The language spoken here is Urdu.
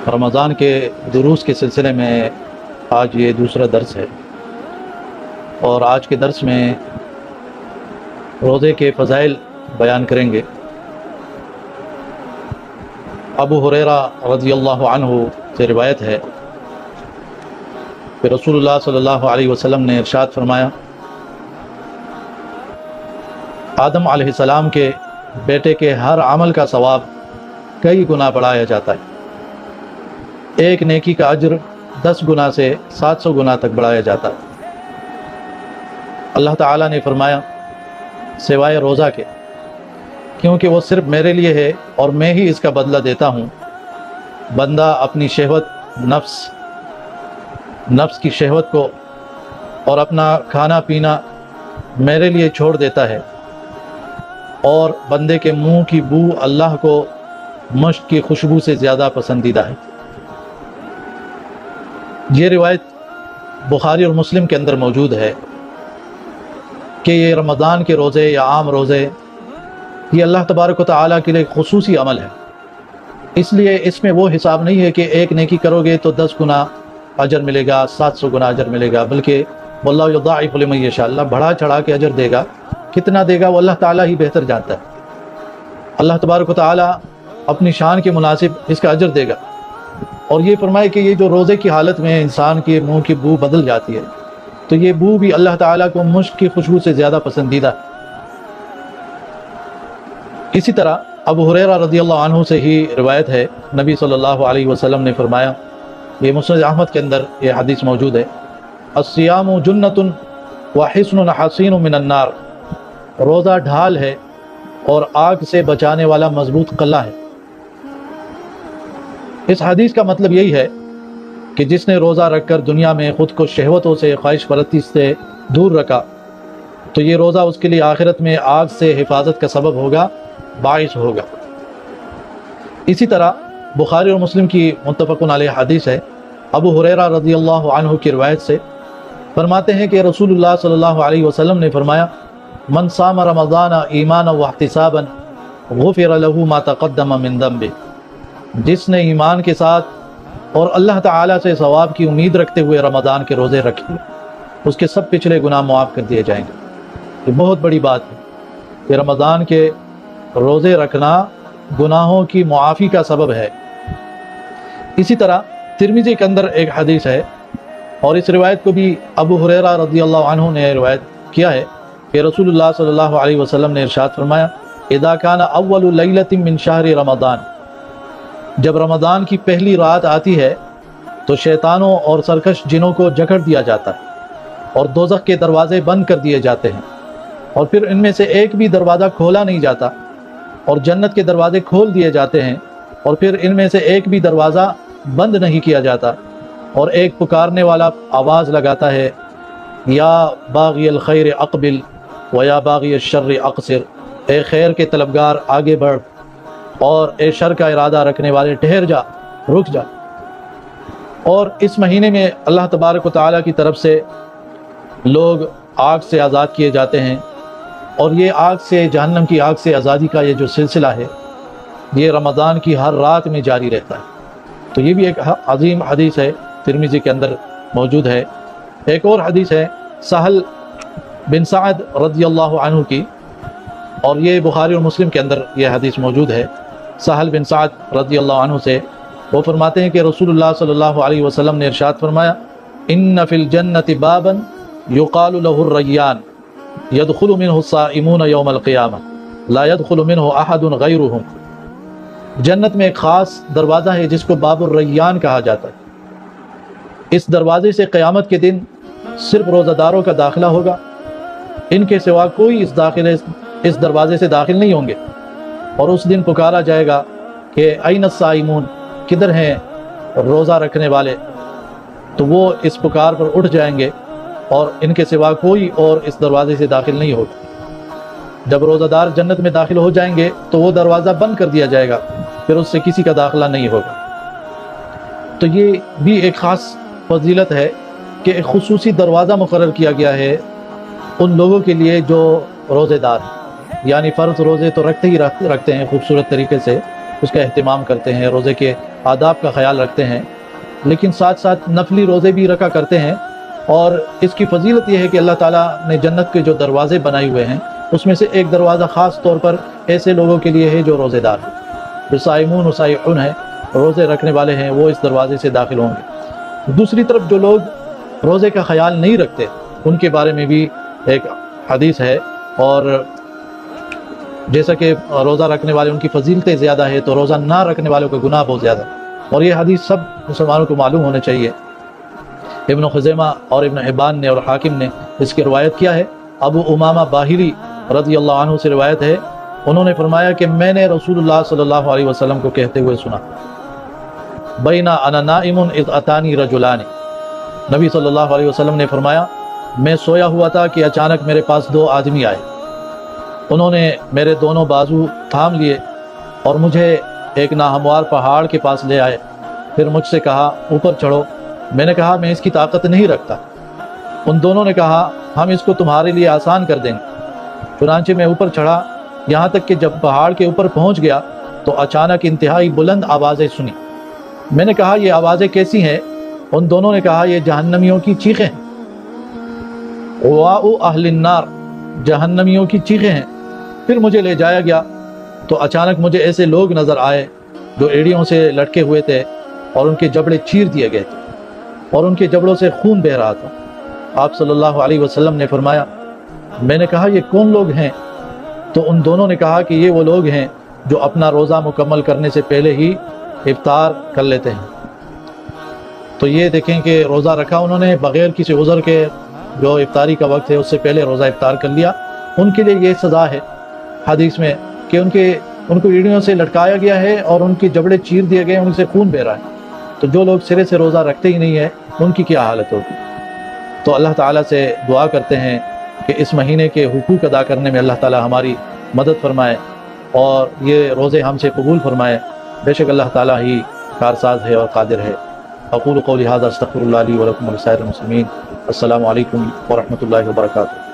رمضان کے دروس کے سلسلے میں آج یہ دوسرا درس ہے، اور آج کے درس میں روزے کے فضائل بیان کریں گے۔ ابو ہریرہ رضی اللہ عنہ سے روایت ہے کہ رسول اللہ صلی اللہ علیہ وسلم نے ارشاد فرمایا، آدم علیہ السلام کے بیٹے کے ہر عمل کا ثواب کئی گنا بڑھایا جاتا ہے۔ ایک نیکی کا اجر 10 گنا سے 700 گنا تک بڑھایا جاتا ہے۔ اللہ تعالیٰ نے فرمایا سوائے روزہ کے، کیونکہ وہ صرف میرے لیے ہے اور میں ہی اس کا بدلہ دیتا ہوں۔ بندہ اپنی شہوت نفس کی شہوت کو اور اپنا کھانا پینا میرے لیے چھوڑ دیتا ہے، اور بندے کے منہ کی بو اللہ کو مشک کی خوشبو سے زیادہ پسندیدہ ہے۔ یہ روایت بخاری اور مسلم کے اندر موجود ہے کہ یہ رمضان کے روزے یا عام روزے یہ اللہ تبارک و تعالیٰ کے لیے خصوصی عمل ہے، اس لیے اس میں وہ حساب نہیں ہے کہ ایک نیکی کرو گے تو 10 گنا اجر ملے گا، 700 گنا اجر ملے گا، بلکہ واللہ یضاعف لمن یشاء، اللہ بڑھا چڑھا کے اجر دے گا۔ کتنا دے گا وہ اللہ تعالیٰ ہی بہتر جانتا ہے۔ اللہ تبارک و تعالیٰ اپنی شان کے مناسب اس کا اجر دے گا۔ اور یہ فرمائے کہ یہ جو روزے کی حالت میں انسان کے منہ کی بو بدل جاتی ہے، تو یہ بو بھی اللہ تعالیٰ کو مشک کی خوشبو سے زیادہ پسندیدہ ہے۔ اسی طرح ابو ہریرہ رضی اللہ عنہ سے ہی روایت ہے، نبی صلی اللہ علیہ وسلم نے فرمایا، یہ مسند احمد کے اندر یہ حدیث موجود ہے، الصیام جنۃ وحصن حصین من النار، روزہ ڈھال ہے اور آگ سے بچانے والا مضبوط قلعہ ہے۔ اس حدیث کا مطلب یہی ہے کہ جس نے روزہ رکھ کر دنیا میں خود کو شہوتوں سے، خواہش پرستی سے دور رکھا، تو یہ روزہ اس کے لیے آخرت میں آگ سے حفاظت کا سبب ہوگا، باعث ہوگا۔ اسی طرح بخاری اور مسلم کی متفق علیہ حدیث ہے، ابو ہریرہ رضی اللہ عنہ کی روایت سے فرماتے ہیں کہ رسول اللہ صلی اللہ علیہ وسلم نے فرمایا، من صام رمضان ایمانا واحتسابا غفر له ما تقدم من ذنبه، جس نے ایمان کے ساتھ اور اللہ تعالیٰ سے ثواب کی امید رکھتے ہوئے رمضان کے روزے رکھے، اس کے سب پچھلے گناہ معاف کر دیے جائیں گے۔ یہ بہت بڑی بات ہے کہ رمضان کے روزے رکھنا گناہوں کی معافی کا سبب ہے۔ اسی طرح ترمذی کے اندر ایک حدیث ہے، اور اس روایت کو بھی ابو ہریرہ رضی اللہ عنہ نے روایت کیا ہے کہ رسول اللہ صلی اللہ علیہ وسلم نے ارشاد فرمایا، اذا كان اول لیلۃ من شہر رمضان، جب رمضان کی پہلی رات آتی ہے تو شیطانوں اور سرکش جنوں کو جکڑ دیا جاتا ہے اور دوزخ کے دروازے بند کر دیے جاتے ہیں، اور پھر ان میں سے ایک بھی دروازہ کھولا نہیں جاتا، اور جنت کے دروازے کھول دیے جاتے ہیں اور پھر ان میں سے ایک بھی دروازہ بند نہیں کیا جاتا، اور ایک پکارنے والا آواز لگاتا ہے، یا باغی الخیر اقبل و یا باغی الشر اقصر، اے خیر کے طلبگار آگے بڑھ، اور اے شر کا ارادہ رکھنے والے ٹھہر جا، رک جا۔ اور اس مہینے میں اللہ تبارک و تعالیٰ کی طرف سے لوگ آگ سے آزاد کیے جاتے ہیں، اور یہ آگ سے، جہنم کی آگ سے آزادی کا یہ جو سلسلہ ہے یہ رمضان کی ہر رات میں جاری رہتا ہے۔ تو یہ بھی ایک عظیم حدیث ہے، ترمذی کے اندر موجود ہے۔ ایک اور حدیث ہے سہل بن سعد رضی اللہ عنہ کی، اور یہ بخاری اور مسلم کے اندر یہ حدیث موجود ہے۔ سہل بن سعد رضی اللہ عنہ سے وہ فرماتے ہیں کہ رسول اللہ صلی اللہ علیہ وسلم نے ارشاد فرمایا، ان فی الجنۃ بابا یقال له الریان يدخل منه الصائمون يوم القیامہ لا يدخل منه احد غیرهم، جنت میں ایک خاص دروازہ ہے جس کو باب الریان کہا جاتا ہے۔ اس دروازے سے قیامت کے دن صرف روزہ داروں کا داخلہ ہوگا، ان کے سوا کوئی اس دروازے سے داخل نہیں ہوں گے، اور اس دن پکارا جائے گا کہ این الصائمون، کدھر ہیں روزہ رکھنے والے؟ تو وہ اس پکار پر اٹھ جائیں گے اور ان کے سوا کوئی اور اس دروازے سے داخل نہیں ہوگا۔ جب روزہ دار جنت میں داخل ہو جائیں گے تو وہ دروازہ بند کر دیا جائے گا، پھر اس سے کسی کا داخلہ نہیں ہوگا۔ تو یہ بھی ایک خاص فضیلت ہے کہ ایک خصوصی دروازہ مقرر کیا گیا ہے ان لوگوں کے لیے جو روزے دار ہیں، یعنی فرض روزے تو رکھتے ہیں خوبصورت طریقے سے، اس کا اہتمام کرتے ہیں، روزے کے آداب کا خیال رکھتے ہیں، لیکن ساتھ ساتھ نفلی روزے بھی رکھا کرتے ہیں۔ اور اس کی فضیلت یہ ہے کہ اللہ تعالیٰ نے جنت کے جو دروازے بنائے ہوئے ہیں اس میں سے ایک دروازہ خاص طور پر ایسے لوگوں کے لیے ہے جو روزے دار ہیں، جو صائمون و صائحون ہیں، روزے رکھنے والے ہیں، وہ اس دروازے سے داخل ہوں گے۔ دوسری طرف جو لوگ روزے کا خیال نہیں رکھتے ان کے بارے میں بھی ایک حدیث ہے، اور جیسا کہ روزہ رکھنے والے ان کی فضیلتیں زیادہ ہے تو روزہ نہ رکھنے والوں کا گناہ بہت زیادہ ہے، اور یہ حدیث سب مسلمانوں کو معلوم ہونا چاہیے۔ ابن خزیمہ اور ابن حبان نے اور حاکم نے اس کی روایت کیا ہے۔ ابو امامہ باہلی رضی اللہ عنہ سے روایت ہے، انہوں نے فرمایا کہ میں نے رسول اللہ صلی اللہ علیہ وسلم کو کہتے ہوئے سنا، بینا انا نائم اذ اتانی رجلان، نبی صلی اللہ علیہ وسلم نے فرمایا میں سویا ہوا تھا کہ اچانک میرے پاس دو آدمی آئے، انہوں نے میرے دونوں بازو تھام لیے اور مجھے ایک ناہموار پہاڑ کے پاس لے آئے، پھر مجھ سے کہا اوپر چڑھو۔ میں نے کہا میں اس کی طاقت نہیں رکھتا۔ ان دونوں نے کہا ہم اس کو تمہارے لیے آسان کر دیں گے۔ چنانچہ میں اوپر چڑھا، یہاں تک کہ جب پہاڑ کے اوپر پہنچ گیا تو اچانک انتہائی بلند آوازیں سنی۔ میں نے کہا یہ آوازیں کیسی ہیں؟ ان دونوں نے کہا یہ جہنمیوں کی چیخیں ہیں، غواء اہل النار، جہنمیوں کی چیخیں ہیں۔ پھر مجھے لے جایا گیا تو اچانک مجھے ایسے لوگ نظر آئے جو ایڑیوں سے لٹکے ہوئے تھے اور ان کے جبڑے چیر دیے گئے تھے اور ان کے جبڑوں سے خون بہہ رہا تھا۔ آپ صلی اللہ علیہ وسلم نے فرمایا، میں نے کہا یہ کون لوگ ہیں؟ تو ان دونوں نے کہا کہ یہ وہ لوگ ہیں جو اپنا روزہ مکمل کرنے سے پہلے ہی افطار کر لیتے ہیں۔ تو یہ دیکھیں کہ روزہ رکھا انہوں نے بغیر کسی عذر کے، جو افطاری کا وقت ہے اس سے پہلے روزہ افطار کر لیا، ان کے لیے یہ سزا ہے حدیث میں کہ ان کو ایڑیوں سے لٹکایا گیا ہے اور ان کے جبڑے چیر دیے گئے، ان سے خون بہہ رہا ہے۔ تو جو لوگ سرے سے روزہ رکھتے ہی نہیں ہیں ان کی کیا حالت ہوگی؟ تو اللہ تعالیٰ سے دعا کرتے ہیں کہ اس مہینے کے حقوق ادا کرنے میں اللہ تعالیٰ ہماری مدد فرمائے اور یہ روزے ہم سے قبول فرمائے۔ بے شک اللہ تعالیٰ ہی کارساز ہے اور قادر ہے۔ اقول قولی ھذا استغفر اللہ لی ولکم ولسائر المسلمین۔ السلام علیکم ورحمۃ اللہ وبرکاتہ۔